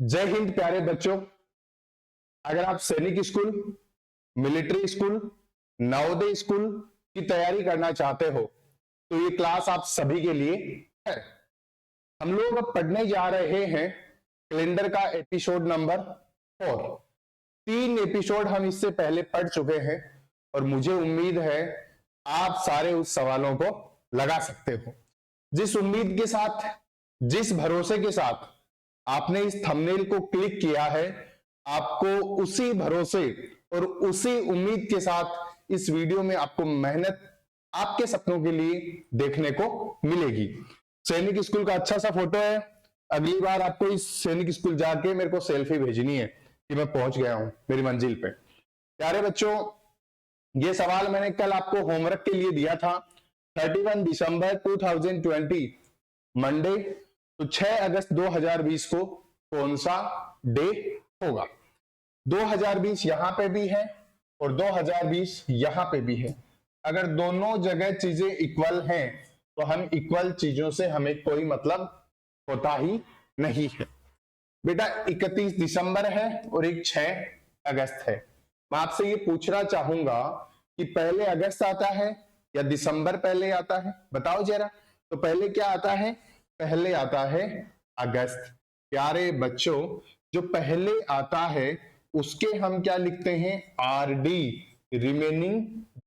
जय हिंद प्यारे बच्चों। अगर आप सैनिक school, military school, Navodaya school की तैयारी करना चाहते हो तो ये क्लास आप सभी के लिए है। हम लोग अब पढ़ने जा रहे हैं कैलेंडर का एपिसोड नंबर 4। 3 एपिसोड हम इससे पहले पढ़ चुके हैं और मुझे उम्मीद है आप सारे उस सवालों को लगा सकते हो। जिस उम्मीद के साथ, जिस भरोसे के साथ आपने इस थंबनेल को क्लिक किया है, आपको उसी भरोसे और उसी उम्मीद के साथ इस वीडियो में आपको मेहनत आपके सपनों के लिए देखने को मिलेगी। सैनिक स्कूल का अच्छा सा फोटो है। अगली बार आपको इस सैनिक स्कूल जाके मेरे को सेल्फी भेजनी है कि मैं पहुंच गया हूं मेरी मंजिल पे। प्यारे बच्चों, ये सवाल मैंने कल आपको होमवर्क के लिए दिया था। 31 दिसंबर 2020 मंडे, तो 6 अगस्त 2020 को कौन सा डे होगा? 2020 यहां पे भी है और 2020 यहां पे भी है। अगर दोनों जगह चीजें इक्वल हैं तो हम इक्वल चीजों से हमें कोई मतलब होता ही नहीं है। बेटा 31 दिसंबर है और एक 6 अगस्त है। मैं आपसे ये पूछना चाहूंगा कि पहले अगस्त आता है या दिसंबर पहले आता है? बताओ जरा। तो पहले क्या आता है? पहले आता है अगस्त। प्यारे बच्चों, जो पहले आता है उसके हम क्या लिखते हैं? आरडी, रिमेनिंग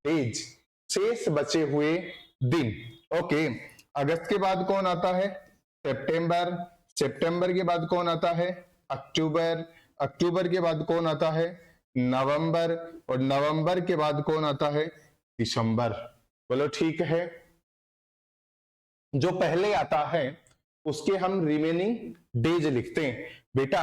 डेज, शेष बचे हुए दिन। ओके, अगस्त के बाद कौन आता है? सितंबर। सितंबर के बाद कौन आता है? अक्टूबर। अक्टूबर के बाद कौन आता है? नवंबर। और नवंबर के बाद कौन आता है? दिसंबर। बोलो ठीक है। जो पहले आता है उसके हम रिमेनिंग डेज लिखते हैं। बेटा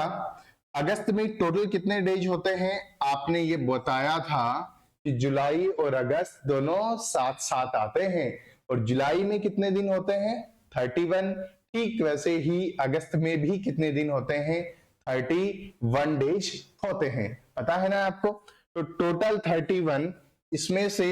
अगस्त में टोटल कितने डेज होते हैं? आपने ये बताया था कि जुलाई और अगस्त दोनों साथ साथ आते हैं और जुलाई में कितने दिन होते हैं? 31। ठीक वैसे ही अगस्त में भी कितने दिन होते हैं? 31 डेज होते हैं। पता है ना आपको? तो टोटल 31, इसमें से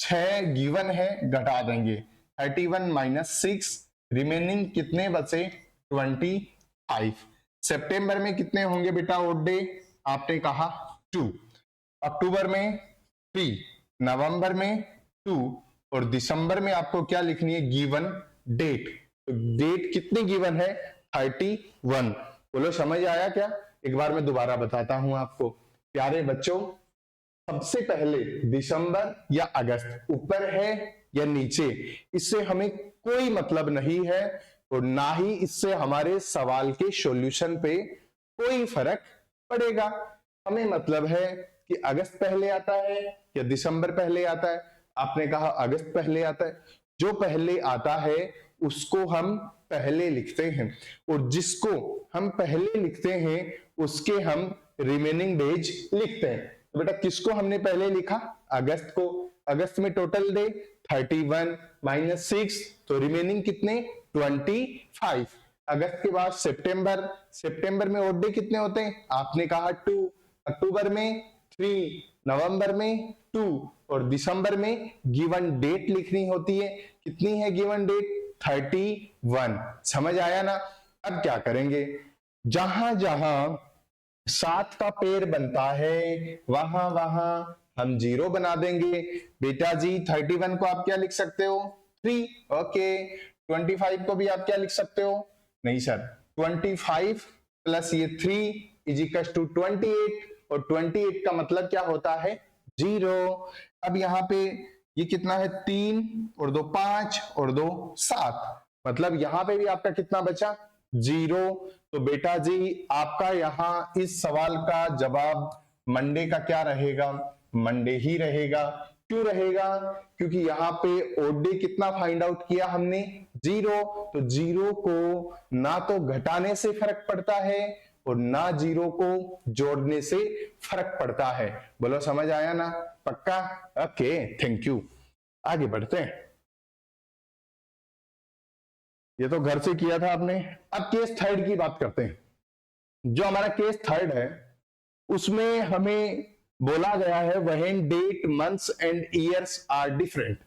6 गिवन है, घटा देंगे। 31 माइनस 6, रिमेनिंग कितने बचे? 25। सितंबर में कितने होंगे बेटा ओड डे? आपने कहा 2। अक्टूबर में 3, नवंबर में 2 और दिसंबर में आपको क्या लिखनी है? Given date. तो डेट कितनी गिवन है? 31। बोलो समझ आया क्या? एक बार मैं दोबारा बताता हूं आपको। प्यारे बच्चों, सबसे पहले दिसंबर या अगस्त ऊपर है या नीचे, इससे हमें कोई मतलब नहीं है और ना ही इससे हमारे सवाल के सॉल्यूशन पे कोई फर्क पड़ेगा। हमें मतलब है कि अगस्त पहले आता है या दिसंबर पहले आता है। आपने कहा अगस्त पहले आता है। जो पहले आता है उसको हम पहले लिखते हैं और जिसको हम पहले लिखते हैं उसके हम रिमेनिंग डेज लिखते हैं। तो बेटा किसको हमने पहले लिखा? अगस्त को। अगस्त में टोटल डे 31 माइनस 6, तो रिमेनिंग कितने? 25। अगस्त के बाद सितंबर। सितंबर में ओड डे कितने होते हैं? आपने कहा 2। अक्टूबर में 3, नवंबर में 2 और दिसंबर में गिवन डेट लिखनी होती है। कितनी है गिवन डेट? 31। समझ आया ना? अब क्या करेंगे? जहां जहां 7 का पेड़ बनता है वहां वहां हम 0 बना देंगे। बेटा जी 31 को आप क्या लिख सकते हो? 3। ओके। 25 को भी आप क्या लिख सकते हो? नहीं सर, 25 प्लस ये 3 इज इक्वल टू 28 और 28 का मतलब क्या होता है? 0। अब यहाँ पे ये कितना है? 3 और 2 5 और 2 7, मतलब यहाँ पे भी आपका कितना बचा? 0। तो बेटा जी आपका यहां इस सवाल का जवाब मंडे का क्या रहेगा? मंडे ही रहेगा। क्यों रहेगा? क्योंकि यहाँ पे ओड डे कितना फाइंड आउट किया हमने? 0। तो 0 को ना तो घटाने से फर्क पड़ता है और ना 0 को जोड़ने से फर्क पड़ता है। बोलो समझ आया ना? पक्का? Okay, thank you. आगे बढ़ते हैं। ये तो घर से किया था आपने। अब केस थर्ड की बात करते हैं। जो हमारा केस थर्ड है उसमें हमें बोला गया है when date, months and years are different.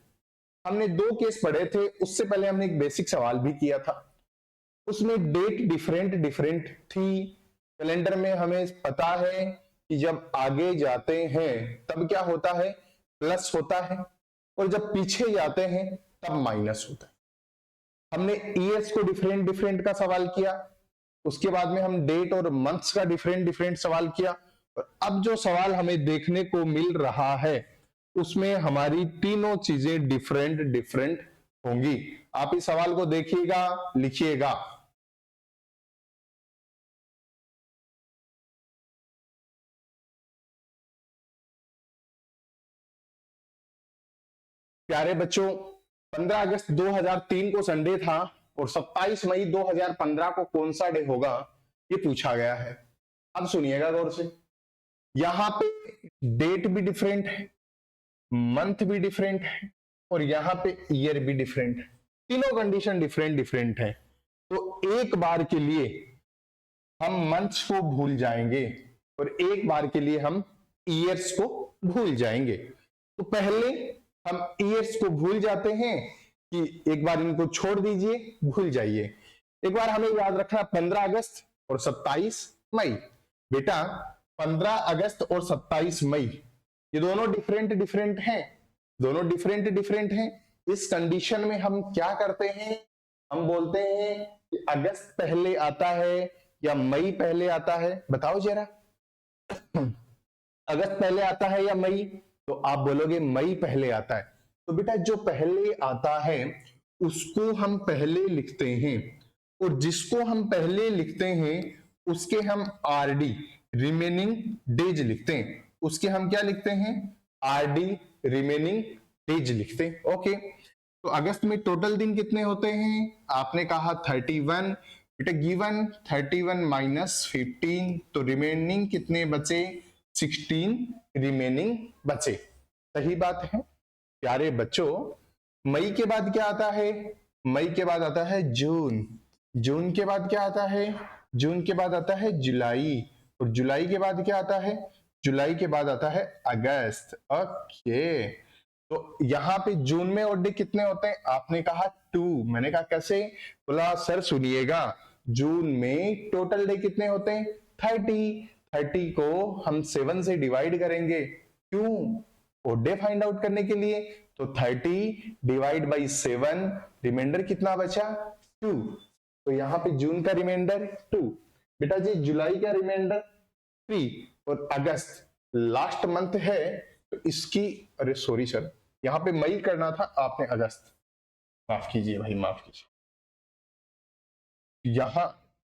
हमने 2 केस पढ़े थे, उससे पहले हमने एक बेसिक सवाल भी किया था। उसमें डेट डिफरेंट डिफरेंट थी, कैलेंडर में हमें पता है कि जब आगे जाते हैं तब क्या होता है, प्लस होता है, और जब पीछे जाते हैं तब माइनस होता है। हमने ईयर्स को डिफरेंट डिफरेंट का सवाल किया, उसके बाद में हम डेट और मंथ्स का डिफरेंट डिफरेंट सवाल किया, और अब जो सवाल हमें देखने को मिल रहा है उसमें हमारी तीनों चीजें डिफरेंट डिफरेंट होंगी। आप इस सवाल को देखिएगा, लिखिएगा। प्यारे बच्चों, 15 अगस्त 2003 को संडे था और 27 मई 2015 को कौन सा डे होगा, ये पूछा गया है। अब सुनिएगा गौर से, यहां पे डेट भी डिफरेंट है, मंथ भी डिफरेंट है, और यहां पे ईयर भी डिफरेंट है। तीनों कंडीशन डिफरेंट डिफरेंट है। तो एक बार के लिए हम मंथ्स को भूल जाएंगे और एक बार के लिए हम ईयर्स को भूल जाएंगे। तो पहले हम ईयर्स को भूल जाते हैं कि एक बार इनको छोड़ दीजिए, भूल जाइए। एक बार हमें याद रखना 15 अगस्त और 27 मई। बेटा 15 अगस्त और 27 मई ये दोनों डिफरेंट डिफरेंट हैं, दोनों डिफरेंट डिफरेंट हैं। इस कंडीशन में हम क्या करते हैं, हम बोलते हैं कि अगस्त पहले आता है या मई पहले आता है, बताओ जरा। अगस्त पहले आता है या मई, तो आप बोलोगे मई पहले आता है। तो बेटा जो पहले आता है उसको हम पहले लिखते हैं, और जिसको हम पहले लिखते हैं उसके हम आरडी रिमेनिंग डेज लिखते हैं। उसके हम क्या लिखते हैं, आरडी रिमेनिंग डेज लिखते हैं। ओके, तो अगस्त में टोटल दिन कितने होते हैं, आपने कहा 31। बेटा गिवन 31 माइनस 15, तो रिमेनिंग कितने बचे, 16 रिमेनिंग बचे। सही बात है प्यारे बच्चों। मई के बाद क्या आता है, मई के बाद आता है जून, जून के बाद क्या आता है, जून के बाद आता है जुलाई, और जुलाई के बाद क्या आता है, जुलाई के बाद आता है अगस्त। ओके, तो यहाँ पे जून में और डे कितने होते हैं, आपने कहा 2। मैंने कहा कैसे, बोला सर सुनिएगा, जून में टोटल डे कितने होते हैं, 30। 30 को हम 7 से डिवाइड करेंगे, क्यों, और डे फाइंड आउट करने के लिए। तो 30 डिवाइड बाई 7, रिमाइंडर कितना बचा, 2। तो यहाँ पे जून का रिमाइंडर 2। बेटा जी जुलाई का रिमाइंडर 3, और अगस्त लास्ट मंथ है तो इसकी, अरे सॉरी सर, यहाँ पे मई करना था, आपने अगस्त, माफ कीजिए भाई, माफ कीजिए। यहां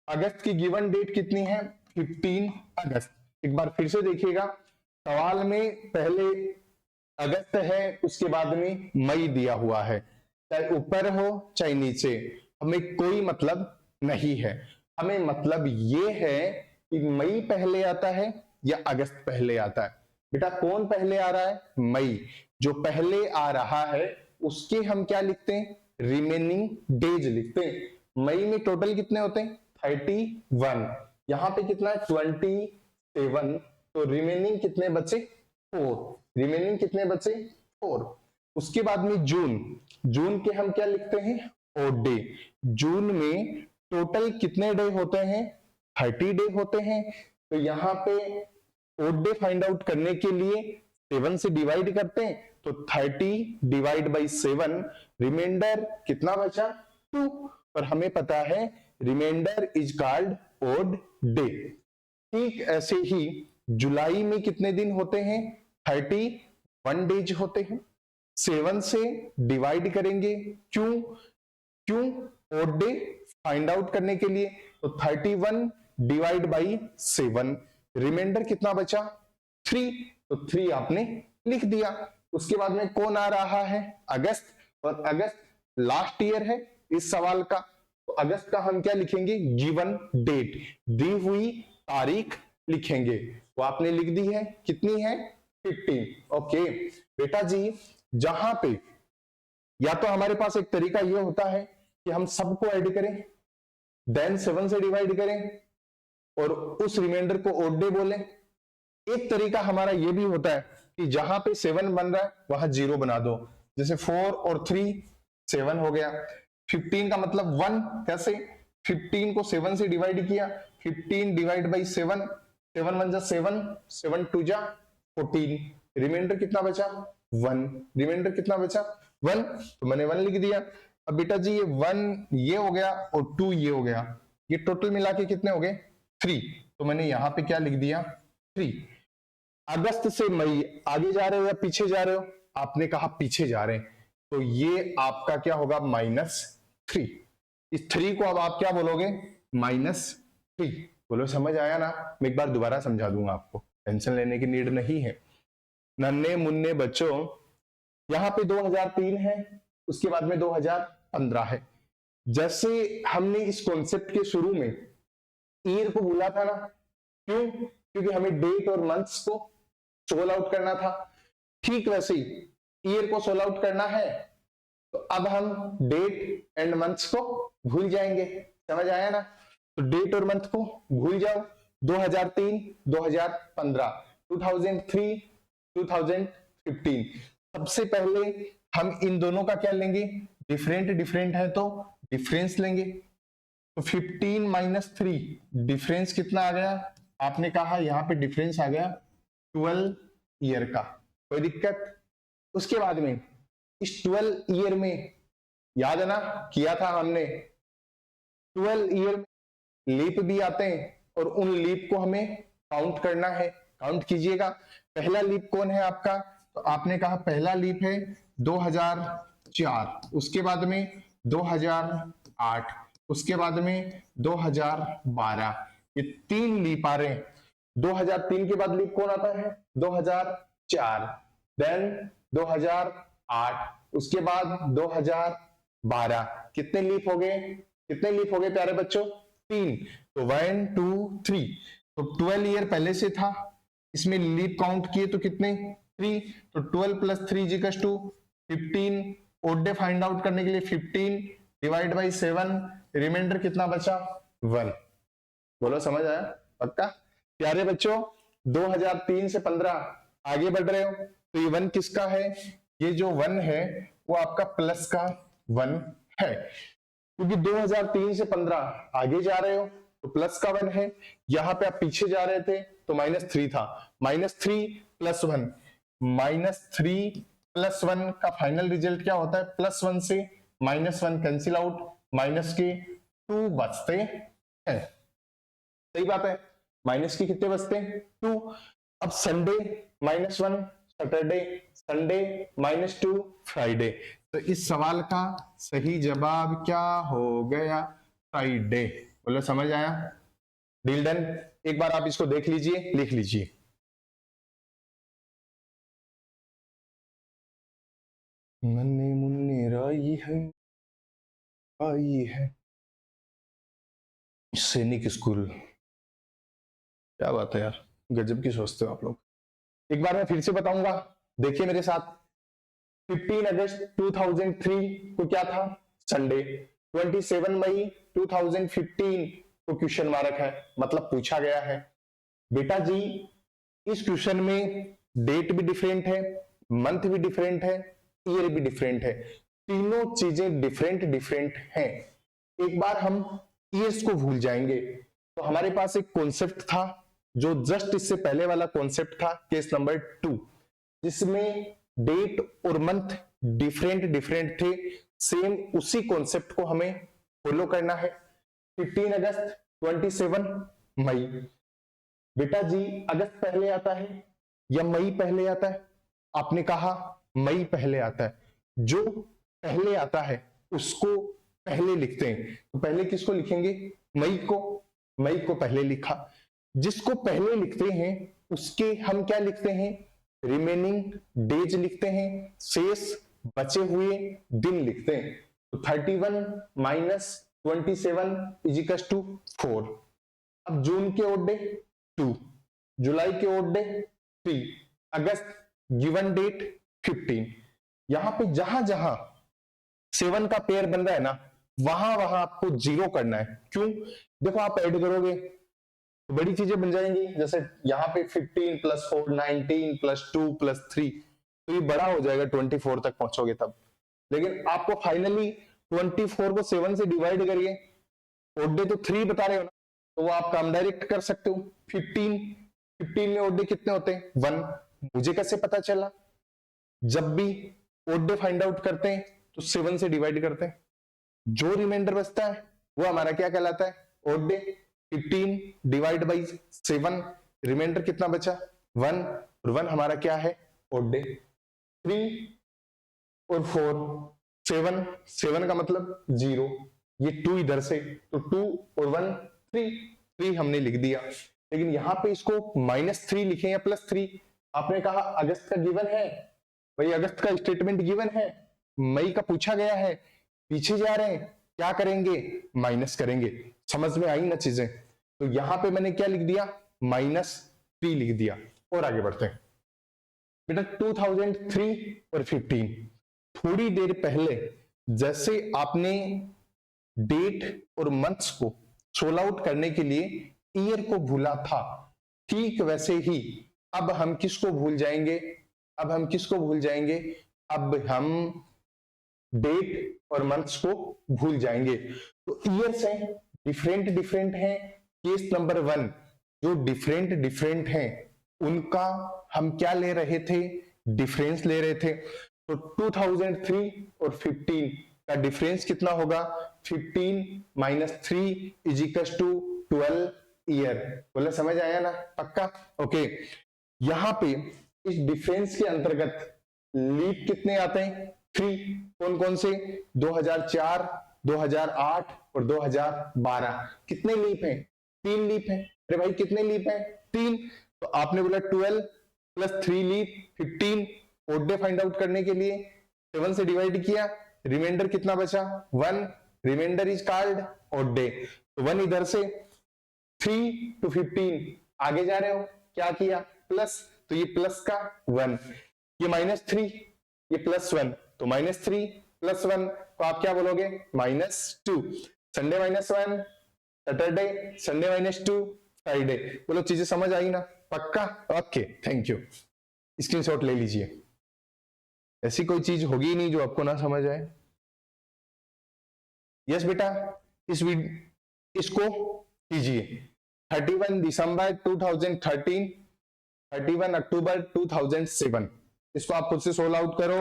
अगस्त की गिवन डेट कितनी है, 15 अगस्त। एक बार फिर से देखिएगा, सवाल में पहले अगस्त है, उसके बाद में मई दिया हुआ है, चाहे ऊपर हो चाहे नीचे, हमें कोई मतलब नहीं है। हमें मतलब ये है कि मई पहले आता है या अगस्त पहले आता है। बेटा कौन पहले आ रहा है, मई। जो पहले आ रहा है उसके हम क्या लिखते हैं, रिमेनिंग डेज लिखते हैं। मई में टोटल कितने होते हैं, 31। यहां पे कितना है, 27। तो रिमेनिंग कितने बचे, 4। रिमेनिंग कितने बचे, 4। उसके बाद में जून, जून के हम क्या लिखते हैं, ओड डे। जून में टोटल कितने डे होते हैं, 30 डे होते हैं। तो यहाँ पे ओड डे फाइंड आउट करने के लिए 7 से डिवाइड करते हैं, तो 30 डिवाइड बाई 7, रिमाइंडर कितना बचा, 2। पर हमें पता है remainder is called odd day. ठीक ऐसे ही जुलाई में कितने दिन होते हैं, 31 डेज होते हैं। 7 से डिवाइड करेंगे, क्यों, क्यों, ओड डे फाइंड आउट करने के लिए। तो 31 डिवाइड बाई 7, रिमाइंडर कितना बचा, 3। तो 3 आपने लिख दिया। उसके बाद में कौन आ रहा है, अगस्त, और अगस्त लास्ट ईयर है इस सवाल का। तो अगस्त का हम क्या लिखेंगे, गिवन डेट, दी हुई तारीख लिखेंगे। वो आपने लिख दी है, कितनी है, 15। ओके बेटा जी, जहां पे या तो हमारे पास एक तरीका यह होता है कि हम सबको ऐड करें, देन 7 से डिवाइड करें और उस रिमाइंडर को ओड डे बोलें। एक तरीका हमारा यह भी होता है कि जहां पे 7 बन रहा है वहां 0 बना दो, जैसे 4 और 3 7 हो गया। 15 का मतलब 1, कैसे, 15 को 7 से डिवाइड किया, 15 डिवाइड बाई 7, 7 1 जा 7, 7 2 जा 14, रिमाइंडर कितना बचा 1, रिमाइंडर कितना बचा 1, तो मैंने 1 लिख दिया। अब बेटा जी ये 1 ये हो गया और 2 ये हो गया, ये टोटल मिला के कितने हो गए 3, तो मैंने यहां पे क्या लिख दिया 3। अगस्त से मई आगे जा रहे हो या पीछे जा रहे हो, आपने कहा पीछे जा रहे हैं, तो ये आपका क्या होगा -3। इस 3 को अब आप क्या बोलोगे -3। बोलो समझ आया ना, मैं एक बार दोबारा समझा दूंगा आपको, टेंशन लेने की नीड नहीं है। नन्हे मुन्ने बच्चों, यहां पे 2003 है, उसके बाद में 2015 है। जैसे हमने इस कॉन्सेप्ट के शुरू में ईयर को बोला था ना, क्यों, क्योंकि हमें डेट और मंथ्स को सोल आउट करना था, ठीक वैसे ही ईयर को सोल आउट करना है, तो अब हम डेट एंड मंथ्स को भूल जाएंगे। समझ आया ना, तो डेट और मंथ को भूल जाओ। 2003 2015, 2003 2015। सबसे पहले हम इन दोनों का क्या लेंगे, डिफरेंट डिफरेंट है तो डिफरेंस लेंगे। तो 15 माइनस 3 डिफरेंस कितना आ गया, आपने कहा यहां पे डिफरेंस आ गया 12 ईयर का, कोई दिक्कत। उसके बाद में इस 12 ईयर में याद है ना, किया था हमने, 12 ईयर में लीप भी आते हैं और उन लीप को हमें काउंट करना है। काउंट कीजिएगा, पहला लीप कौन है आपका, तो आपने कहा पहला लीप है 2004, उसके बाद में 2008, उसके बाद में 2012, ये 3 लीप आ रहे हैं। 2003 के बाद लीप कौन आता है 2004, देन 2008, उसके बाद 2012। कितने लीप हो गए, कितने लीप हो गए प्यारे बच्चों, 3। तो 1 2 3, तो 12 ईयर पहले से था, इसमें लीप काउंट किए तो कितने 3, तो 12 plus 3 equals to 15। Odd day find out करने के लिए 15 डिवाइड बाई 7, रिमाइंडर कितना बचा 1। बोलो समझ आया पक्का प्यारे बच्चों। 2003 से 15 आगे बढ़ रहे हो, तो ये 1 किसका है, ये जो 1 है वो आपका प्लस का 1 है, क्योंकि 2003 से 15 आगे जा रहे हो तो प्लस का 1 है। यहां पे आप पीछे जा रहे थे तो -3 था, -3 प्लस 1, -3 प्लस 1 का फाइनल रिजल्ट क्या होता है, +1 से -1 कैंसिल आउट, माइनस के 2 बचते हैं। सही बात है, माइनस के कितने बचते हैं 2। अब संडे -1, सैटरडे, संडे -2, फ्राइडे। तो इस सवाल का सही जवाब क्या हो गया, फ्राइडे। बोलो समझ आया, डील डन। एक बार आप इसको देख लीजिए, लिख लीजिए। नन्हे मुन्ने राई है, आई है सैनिक स्कूल। क्या बात है यार, गजब की सोचते हो आप लोग। एक बार मैं फिर से बताऊंगा, देखिए मेरे साथ। 15 अगस्त 2003 को क्या था, संडे। 27 मई 2015 को क्वेश्चन मार्क है, मतलब पूछा गया है। बेटा जी इस क्वेश्चन में डेट भी डिफरेंट है, मंथ भी डिफरेंट है, ईयर भी डिफरेंट है, तीनों चीजें डिफरेंट डिफरेंट हैं। एक बार हम ईयर्स को भूल जाएंगे, तो हमारे पास एक कॉन्सेप्ट था जो जस्ट इससे पहले वाला कॉन्सेप्ट था, केस नंबर 2, जिसमें डेट और मंथ डिफरेंट डिफरेंट थे। सेम उसी कॉन्सेप्ट को हमें फॉलो करना है। 15 अगस्त, 27 मई। बेटा जी अगस्त पहले आता है या मई पहले आता है, आपने कहा मई पहले आता है। जो पहले आता है उसको पहले लिखते हैं, तो पहले किसको लिखेंगे, मई को। मई को पहले लिखा, जिसको पहले लिखते हैं उसके हम क्या लिखते हैं, रिमेनिंग डेज लिखते हैं, शेष बचे हुए दिन लिखते हैं। तो 31 माइनस 27 इजिकल्स टू 4। अब जून के ओड डे 2, जुलाई के ओड डे 3, अगस्त गिवन डेट 15। यहां पे जहां जहां 7 का पेयर बन रहा है ना, वहां वहां आपको 0 करना है। क्यों, देखो आप ऐड करोगे तो बड़ी चीजें बन जाएंगी, जैसे यहाँ पे 15 + 4 19 + 2 + 3, तो ये बड़ा हो जाएगा, 24 तक पहुंचोगे तब। लेकिन आपको फाइनली 24 को 7 से डिवाइड करिए, ओड डे तो 3 बता रहे हो ना, तो वो आप काम डायरेक्ट कर सकते हो। 15 में ओड डे कितने होते हैं? 1। मुझे कैसे पता चला? जब भी ओड डे फाइंड आउट करते हैं तो 7 से डिवाइड करते हैं, जो रिमाइंडर बचता है वो हमारा क्या कहलाता है? Odd day. 15 divide by 7, remainder कितना बचा? 1, और 1 हमारा क्या है? Odd day. 3 और 4, 7 का मतलब 0, ये 2 इधर से, तो 2 और 1 3 हमने लिख दिया। लेकिन यहां पे इसको -3 लिखे या +3? आपने कहा अगस्त का गिवन है भाई, अगस्त का स्टेटमेंट गिवन है, मई का पूछा गया है, पीछे जा रहे हैं, क्या करेंगे? माइनस करेंगे। समझ में आई ना चीजें? तो यहां पे मैंने क्या लिख दिया? -3 लिख दिया। और आगे बढ़ते हैं बेटा। 2003 और 15, थोड़ी देर पहले जैसे आपने डेट और मंथ्स को सोल आउट करने के लिए ईयर को भूला था, ठीक वैसे ही अब हम किसको भूल जाएंगे? अब हम किसको भूल जाएंगे? अब हम डेट और मंथ्स को भूल जाएंगे। तो ईयर्स हैं, डिफरेंट डिफरेंट हैं। केस नंबर 1 जो डिफरेंट डिफरेंट हैं उनका हम क्या ले रहे थे? डिफरेंस ले रहे थे। तो 2003 और 15 का डिफरेंस कितना होगा? 15 - 3 = 12 ईयर। बोला समझ आया ना? पक्का? ओके। यहां पे इस डिफरेंस के अंतर्गत लीप कितने आते हैं? 3। कौन कौन से? 2004, 2008 और 2012। कितने लीप हैं? 3 लीप हैं। अरे भाई कितने लीप हैं? 3। तो आपने बोला 12 + 3 leap 15। Odd day find out करने के लिए 7 से डिवाइड किया, रिमाइंडर कितना बचा? 1। Remainder is called odd day. तो 1 इधर से, 3 to 15 आगे जा रहे हो, क्या किया? प्लस, तो ये प्लस का 1, ये -3, ये +1, तो -3 + 1, तो आप क्या बोलोगे? -2। Sunday -1, Saturday, Sunday -2, Friday. बोलो चीजें समझ आई ना? पक्का? Okay, thank you. स्क्रीनशॉट ले लीजिए। ऐसी कोई चीज होगी ही नहीं जो आपको ना समझ आए। यस बेटा, इसको कीजिए। 31 दिसंबर 2013, 31 अक्टूबर 2007। इसको आप खुद से सोल्व आउट करो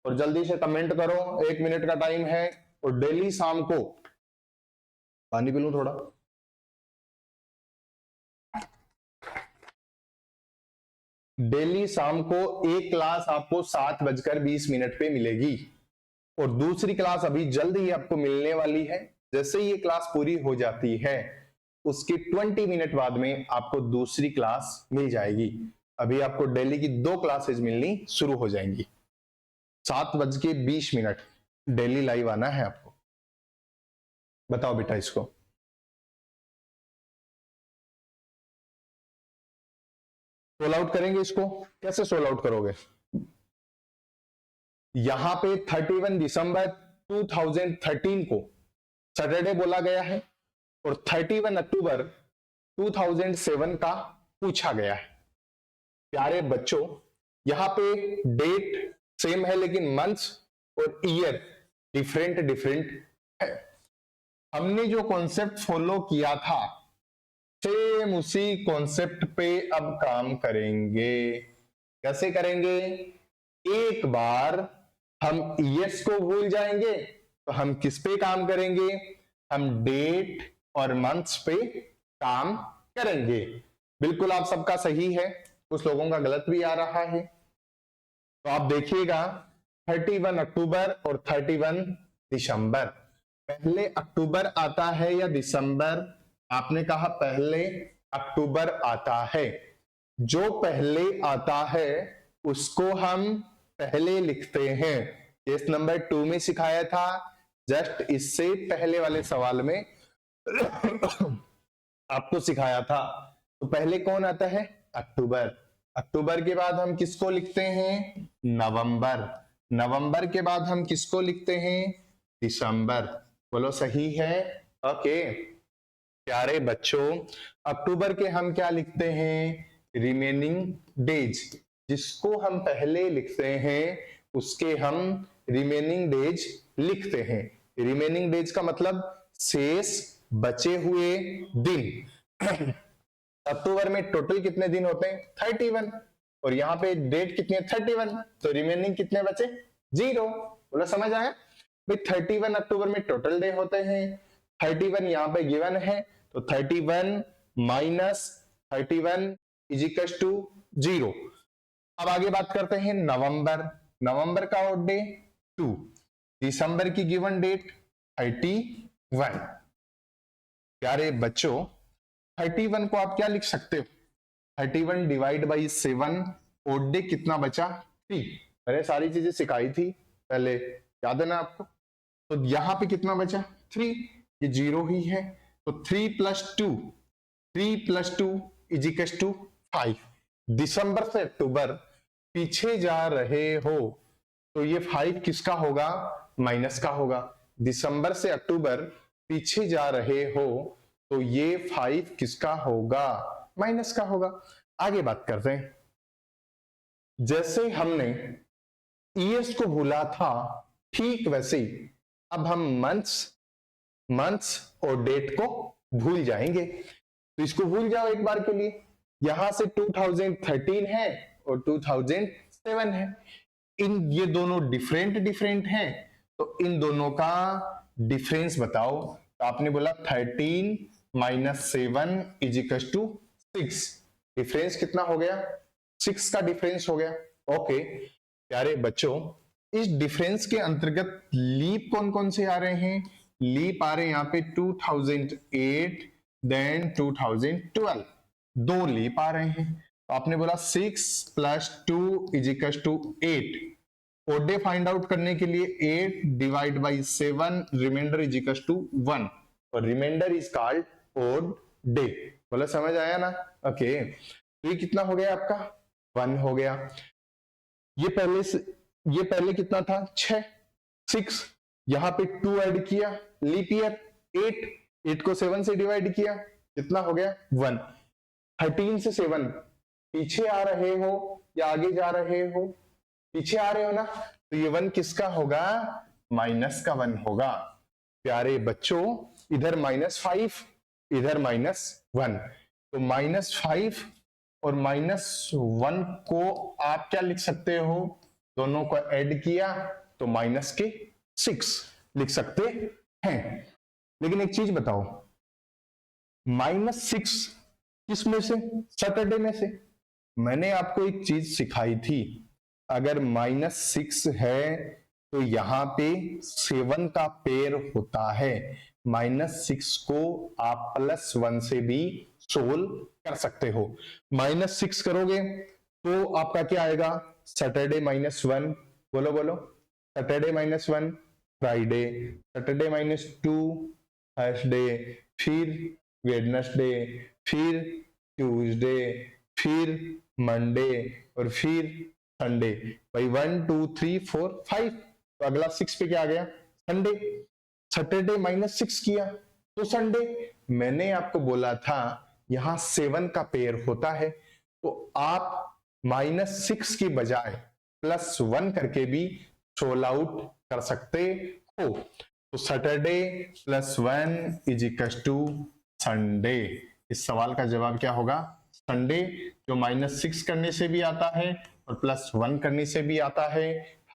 और जल्दी से कमेंट करो। 1 मिनट का टाइम है। और डेली शाम को, पानी पी लूं थोड़ा। डेली शाम को एक क्लास आपको 7:20 पे मिलेगी और दूसरी क्लास अभी जल्द ही आपको मिलने वाली है। जैसे ही ये क्लास पूरी हो जाती है उसके 20 मिनट बाद में आपको दूसरी क्लास मिल जाएगी। अभी आपको डेली की 2 क्लासेज मिलनी शुरू हो जाएंगी। 7:20 डेली लाइव आना है आपको। बताओ बेटा इसको। सोल आउट करेंगे इसको। कैसे सोल आउट करोगे? यहां पे 31 दिसंबर 2013 को सैटरडे बोला गया है और 31 अक्टूबर 2007 का पूछा गया है। प्यारे बच्चों, यहां पे डेट सेम है लेकिन मंथ्स और ईयर डिफरेंट डिफरेंट है। हमने जो कॉन्सेप्ट फॉलो किया था सेम उसी कॉन्सेप्ट पे अब काम करेंगे। कैसे करेंगे? एक बार हम ईयर्स को भूल जाएंगे तो हम किस पे काम करेंगे? हम डेट और मंथ्स पे काम करेंगे। बिल्कुल आप सबका सही है, कुछ लोगों का गलत भी आ रहा है। तो आप देखिएगा 31 अक्टूबर और 31 दिसंबर। पहले अक्टूबर आता है या दिसंबर? आपने कहा पहले अक्टूबर आता है। जो पहले आता है उसको हम पहले लिखते हैं। केस नंबर 2 में सिखाया था, जस्ट इससे पहले वाले सवाल में आपको सिखाया था। तो पहले कौन आता है? अक्टूबर। अक्टूबर के बाद हम किसको लिखते हैं? नवंबर। नवंबर के बाद हम किसको लिखते हैं? दिसंबर। बोलो सही है? ओके। प्यारे बच्चों, अक्टूबर के हम क्या लिखते हैं? Remaining days. जिसको हम पहले लिखते हैं उसके हम रिमेनिंग डेज लिखते हैं। रिमेनिंग डेज का मतलब शेष बचे हुए दिन अक्टूबर में टोटल कितने दिन होते हैं 31, और यहाँ पे डेट कितनी है 31, तो रिमेनिंग कितने बचे 0। बोला समझ आया भाई। 31 अक्टूबर में टोटल डे होते हैं, 31 यहाँ पे गिवन है, तो 31 माइनस 31 इज इक्वल टू 0। अब आगे बात करते हैं नवंबर। नवंबर का ऑड डे 2, दिसंबर की गिवन डेट 31। प्यारे बच्चों 31 को आप क्या लिख सकते हो, 31 डिवाइड बाई 7, ऑड डे कितना बचा 3। मैंने सारी चीजें सिखाई थी पहले, याद है ना आपको। तो यहां पे कितना बचा 3, ये 0 ही है, तो 3 प्लस 2 इज इक्वल टू 5। दिसंबर से अक्टूबर पीछे जा रहे हो तो ये 5 किसका होगा, माइनस का होगा। दिसंबर से अक्टूबर पीछे जा रहे हो तो ये 5 किसका होगा, माइनस का होगा। आगे बात करते हैं, जैसे हमने ईयर्स को भूला था ठीक वैसे ही अब हम मंथ्स और डेट को भूल जाएंगे। तो इसको भूल जाओ एक बार के लिए। यहां से 2013 है और 2007 है, इन ये दोनों डिफरेंट हैं, तो इन दोनों का डिफरेंस बताओ। तो आपने बोला 13 minus 7 is equal to 6। Difference कितना हो गया, 6 का डिफरेंस हो गया। ओके प्यारे बच्चों, इस डिफरेंस के अंतर्गत लीप कौन कौन से आ रहे हैं, लीप आ रहे हैं यहाँ पे 2008 देन 2012, 2 लीप आ रहे हैं। तो आपने बोला 6 plus 2 is equal to 8। Odd day find out करने के लिए 8 divide by 7, remainder is equal to 1, और remainder is called odd day. बोला समझ आया ना। ओके तो ये कितना हो गया आपका 1 हो गया। ये पहले कितना था 6, यहां पे 2 ऐड किया, लीप ईयर 8 को 7 से डिवाइड किया, कितना हो गया 1। 13 से 7 पीछे आ रहे हो या आगे जा रहे हो, पीछे आ रहे हो ना, तो ये 1 किसका होगा, माइनस का 1 होगा। प्यारे बच्चों इधर -5 इधर -1, तो -5 और -1 को आप क्या लिख सकते हो, दोनों को ऐड किया तो -6 लिख सकते हैं। लेकिन एक चीज बताओ, -6 किस में से, सैटरडे में से। मैंने आपको एक चीज सिखाई थी, अगर -6 है तो यहां पे 7 का पेयर होता है। -6 को आप +1 से भी सोल्व कर सकते हो। -6 करोगे तो आपका क्या आएगा, सैटरडे -1, बोलो सैटरडे -1, फ्राइडे, सैटरडे -2, थर्सडे, फिर वेडनेसडे, फिर ट्यूसडे, फिर मंडे, और फिर संडे। भाई 1 2 3 4 5, तो अगला 6 पे क्या आ गया, संडे। सैटरडे -6 किया तो संडे। मैंने आपको बोला था यहां 7 का पेयर होता है, तो आप -6 की बजाय +1 करके भी सोल्व आउट कर सकते हो। तो Saturday +1 is equal to Sunday. इस सवाल का जवाब क्या होगा, संडे, जो -6 करने से भी आता है और +1 करने से भी आता है।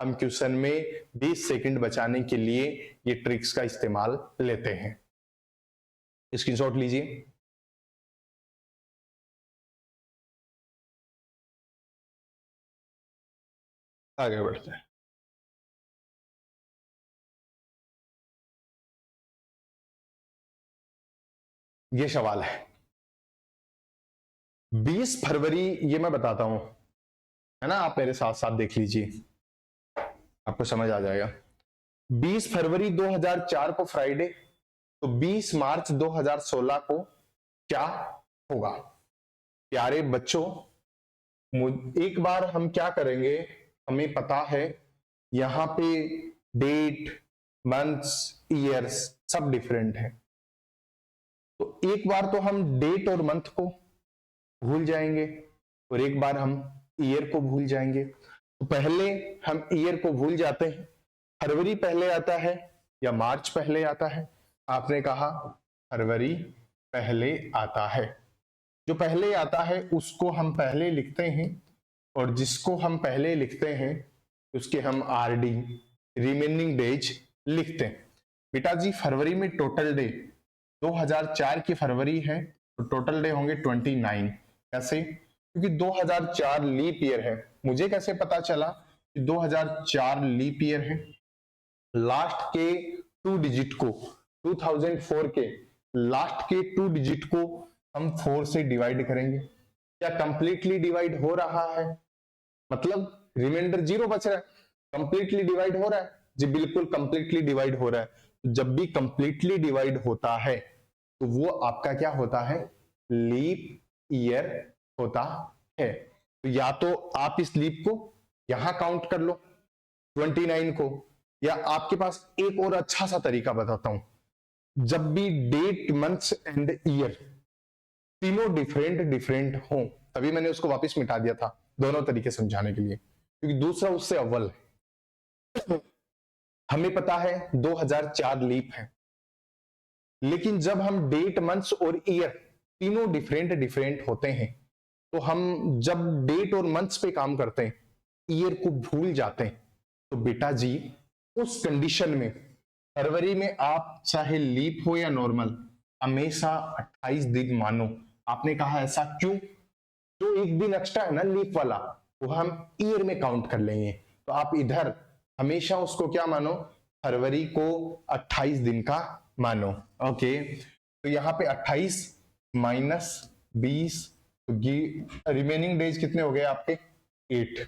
हम क्वेश्चन में 20 सेकंड बचाने के लिए ये ट्रिक्स का इस्तेमाल लेते हैं। स्क्रीनशॉट लीजिए। आगे बढ़ते हैं। ये सवाल है 20 फरवरी, ये मैं बताता हूं, है ना, आप मेरे साथ साथ देख लीजिए, आपको समझ आ जाएगा। 20 फरवरी 2004 को फ्राइडे, तो 20 मार्च 2016 को क्या होगा। प्यारे बच्चों एक बार हम क्या करेंगे, हमें पता है यहां पे डेट, मंथ्स, ईयर्स सब डिफरेंट है, तो एक बार तो हम डेट और मंथ को भूल जाएंगे और एक बार हम ईयर को भूल जाएंगे। तो पहले हम ईयर को भूल जाते हैं, फरवरी पहले आता है या मार्च पहले आता है, आपने कहा फरवरी पहले आता है। जो पहले आता है उसको हम पहले लिखते हैं, और जिसको हम पहले लिखते हैं उसके हम आरडी रिमेनिंग डेज लिखते हैं। बेटा जी फरवरी में टोटल डे 2004 की फरवरी है तो टोटल डे होंगे 29। कैसे? क्योंकि 2004 लीप ईयर है। मुझे कैसे पता चला कि 2004 लीप ईयर है? लास्ट के 2 डिजिट को 2004 के लास्ट के 2 डिजिट को हम 4 से डिवाइड करेंगे। क्या कंप्लीटली डिवाइड हो रहा है? मतलब रिमाइंडर 0 बच रहा है, कंप्लीटली डिवाइड हो रहा है जी? बिल्कुल कंप्लीटली डिवाइड हो रहा है। जब भी कंप्लीटली डिवाइड होता है तो वो आपका क्या होता है? लीप ईयर होता है। तो या तो आप इस लीप को यहां काउंट कर लो 29 को, या आपके पास एक और अच्छा सा तरीका बताता हूं। जब भी डेट मंथ्स एंड ईयर तीनों डिफरेंट डिफरेंट हो, तभी मैंने उसको वापस मिटा दिया था दोनों तरीके समझाने के लिए, क्योंकि दूसरा उससे अव्वल है। हमें पता है 2004 लीप है, लेकिन जब हम डेट मंथ्स और ईयर तीनों डिफरेंट डिफरेंट होते हैं तो हम जब डेट और मंथ्स पे काम करते हैं ईयर को भूल जाते हैं। तो बेटा जी उस कंडीशन में फरवरी में आप चाहे लीप हो या नॉर्मल हमेशा 28 दिन मानो। आपने कहा ऐसा क्यों? जो एक दिन एक्स्ट्रा है ना लीप वाला, वो हम ईयर में काउंट कर लेंगे। तो आप इधर हमेशा उसको क्या मानो? फरवरी को 28 दिन का मानो। ओके, तो यहाँ पे 28 माइनस 20, तो रिमेनिंग डेज कितने हो गए आपके? 8।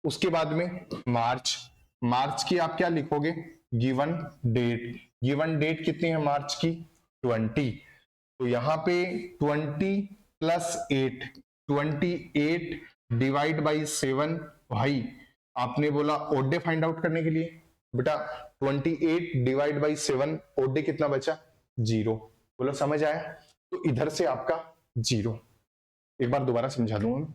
उसके बाद में मार्च, मार्च की आप क्या लिखोगे? Given date. गिवन डेट कितनी है मार्च की? 20। तो यहाँ पे 20 प्लस 8, 28 डिवाइड बाई 7। भाई आपने बोला ओड डे फाइंड आउट करने के लिए, बेटा 28 डिवाइड बाई 7 ओड डे कितना बचा? 0। बोलो समझ आया? तो इधर से आपका 0। एक बार दोबारा समझा दूंगा।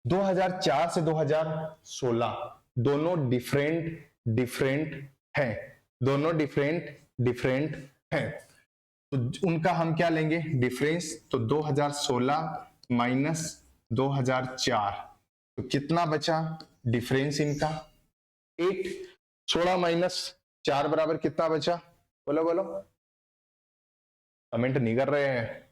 2004 से 2016 दोनों डिफरेंट डिफरेंट हैं, दोनों डिफरेंट डिफरेंट हैं। तो उनका हम क्या लेंगे? डिफरेंस। तो 2016 माइनस 2004, तो कितना बचा डिफरेंस इनका? 8। 16 माइनस 4 बराबर कितना बचा? बोलो बोलो, कमेंट नहीं कर रहे हैं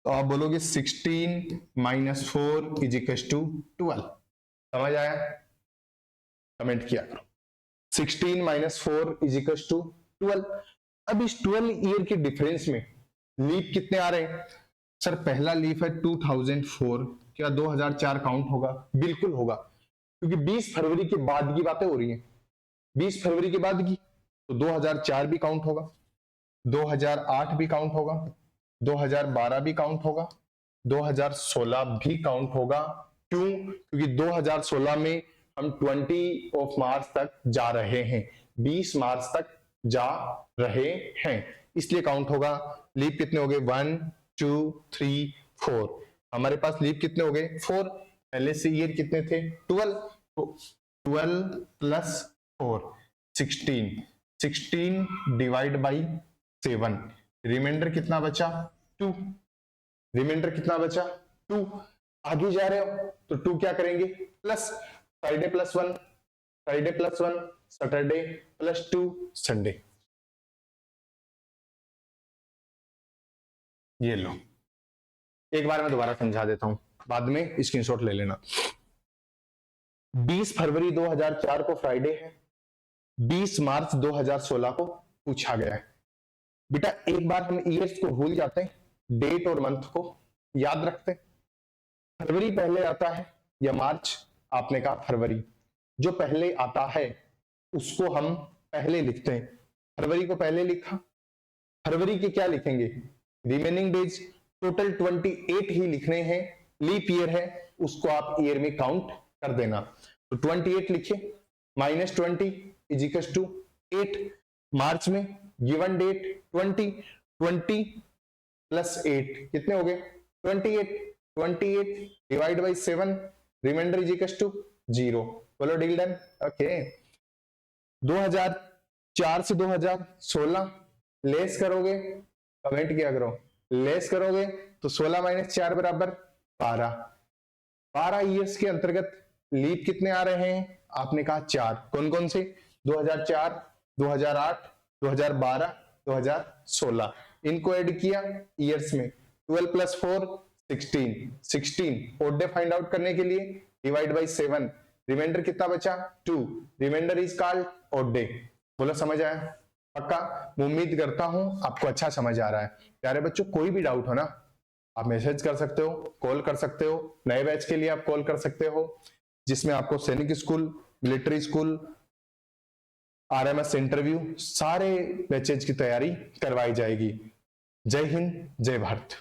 तो आप बोलोगे 16 माइनस 4 इज इक्वल टू 12। समझ आया? कमेंट किया करो। 16 माइनस 4 इज इक्वल टू 12। अब इस 12 ईयर के डिफरेंस में लीप कितने आ रहे हैं? सर पहला लीप है 2004, क्या 2004 काउंट होगा? बिल्कुल होगा, क्योंकि 20 फरवरी के बाद की बातें हो रही हैं। 20 फरवरी के बाद की, तो 2004 भी काउंट होगा, 2008 भी काउंट होगा, 2012 भी काउंट होगा, 2016 भी काउंट होगा। क्यों? क्योंकि 2016 में हम 20 ऑफ मार्च तक जा रहे हैं, 20 मार्च तक जा रहे हैं, इसलिए काउंट होगा। लीप कितने हो गए? 1 2 3 4। हमारे पास लीप कितने हो गए? 4। पहले से ईयर कितने थे? 12। तो 12 प्लस 4 16। 16 डिवाइड बाई 7, रिमाइंडर कितना बचा? 2। रिमाइंडर कितना बचा? 2। आगे जा रहे हो तो 2 क्या करेंगे? Plus, Friday plus 1, Friday plus 1, Saturday plus 2, Sunday. ये लो, एक बार मैं दोबारा समझा देता हूं, बाद में स्क्रीनशॉट ले लेना। 20 फरवरी 2004 को फ्राइडे है, 20 मार्च 2016 को पूछा गया है। बेटा एक बार हम ईयर्स को भूल जाते हैं, डेट और मंथ को याद रखते हैं। फरवरी पहले आता है या मार्च? आपने कहा फरवरी। जो पहले आता है उसको हम पहले लिखते हैं। फरवरी को पहले लिखा, फरवरी के क्या लिखेंगे? Remaining days. टोटल 28 ही लिखने हैं, लीप ईयर है, उसको आप ईयर में काउंट कर देना। तो 28 लिखे, माइनस 20 इज इक्वल टू 8। मार्च में गिवन डेट 20, 20 प्लस 8 कितने हो गए? 28। 28 divide by 7, remainder is equal to 0। बोलो डील डन। ओके, 2004 से 2016 लेस करोगे, कमेंट किया करो, लेस करोगे तो 16 माइनस 4 बराबर 12। 12 ईयर्स के अंतर्गत लीप कितने आ रहे हैं? आपने कहा 4। कौन कौन से? 2004, 2008, 2012, 2016। इनको ऐड किया ईयर्स में, 12 plus 4 16। 16 odd day find out करने के लिए डिवाइड बाई 7, रिमाइंडर कितना बचा? 2। Remainder is called odd day. बोलो समझ आया? पक्का? मैं उम्मीद करता हूं आपको अच्छा समझ आ रहा है। प्यारे बच्चों, कोई भी डाउट हो ना, आप मैसेज कर सकते हो, कॉल कर सकते हो। नए बैच के लिए आप कॉल कर सकते हो, जिसमें आपको सैनिक school, military school, RMS interview, सारे बैचेज की तैयारी करवाई जाएगी। जय हिंद, जय भारत।